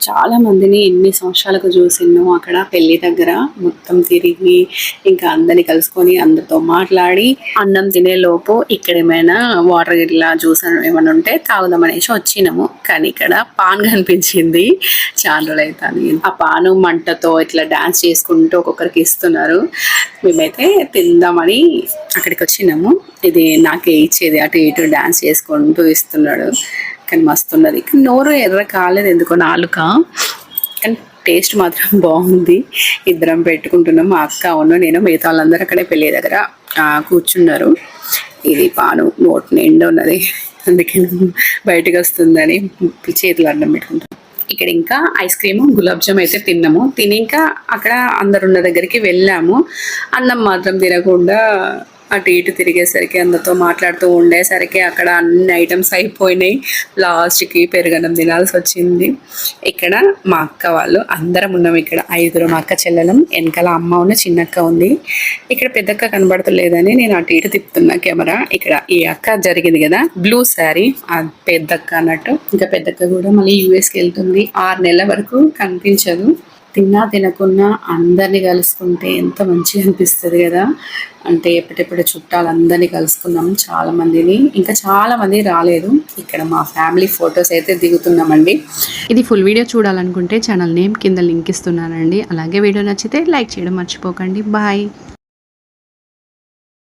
చాలా మందిని ఎన్ని సంవత్సరాలకు చూసినో అక్కడ పెళ్లి దగ్గర మొత్తం తిరిగి ఇంకా అందరిని కలుసుకొని అందరితో మాట్లాడి అన్నం తినే లోపు ఇక్కడ ఏమైనా వాటర్ ఇట్లా జ్యూస్ ఏమైనా ఉంటే తాగుదామనేసి వచ్చినాము. కానీ ఇక్కడ పాన్ కనిపించింది. చాలా రోజులు అవుతుంది. ఆ పాను మంటతో ఇట్లా డాన్స్ చేసుకుంటూ ఒక్కొక్కరికి ఇస్తున్నారు. మేమైతే తిందామని అక్కడికి వచ్చినాము. ఇది నాకే ఇచ్చేది అటు ఇటు డాన్స్ చేసుకుంటూ ఇస్తున్నాడు. కానీ మస్తు ఉన్నది. నోరు ఎర్ర కాలేదు ఎందుకో నాలుక, కానీ టేస్ట్ మాత్రం బాగుంది. ఇద్దరం పెట్టుకుంటున్నాం, మా అక్క ఉన్న నేను. మిగతా వాళ్ళందరూ అక్కడే పెళ్ళి దగ్గర కూర్చున్నారు. ఇది పాను నోట్ నిండా ఉన్నది, అందుకే బయటకు వస్తుందని చేతులు అడ్డం పెట్టుకుంటాం. ఇక్కడ ఇంకా ఐస్ క్రీము గులాబ్ జామ్ అయితే తిన్నాము. తిని ఇంకా అక్కడ అందరున్న దగ్గరికి వెళ్ళాము. అన్నం మాత్రం తినకుండా అటు ఇటు తిరిగేసరికి అందరితో మాట్లాడుతూ ఉండేసరికి అక్కడ అన్ని ఐటమ్స్ అయిపోయినాయి. లాస్ట్కి పెరుగన్నం తినాల్సి వచ్చింది. ఇక్కడ మా అక్క వాళ్ళు అందరం ఉన్నాం. ఇక్కడ 5 మా అక్క చెల్లెలం, వెనకాల అమ్మ ఉన్న చిన్నక్క ఉంది. ఇక్కడ పెద్దక్క కనబడతలేదని నేను అటు ఇటు తిప్పుతున్నా కెమెరా. ఇక్కడ ఈ అక్క జరిగింది కదా బ్లూ శారీ, ఆ పెద్దక్క అన్నట్టు. ఇంకా పెద్దక్క కూడా మళ్ళీ యూఎస్కి వెళ్తుంది. 6 నెలల వరకు కనిపించదు. తిన్నా తినకున్నా అందరినీ కలుసుకుంటే ఎంత మంచిగా అనిపిస్తుంది కదా. అంటే ఎప్పటిప్పుడు చుట్టాలందరినీ కలుసుకున్నాం, చాలా మందిని. ఇంకా చాలా మంది రాలేదు. ఇక్కడ మా ఫ్యామిలీ ఫొటోస్ అయితే దిగుతున్నామండి. ఇది ఫుల్ వీడియో చూడాలనుకుంటే ఛానల్ నేమ్ కింద లింక్ ఇస్తున్నానండి. అలాగే వీడియో నచ్చితే లైక్ చేయడం మర్చిపోకండి. బాయ్.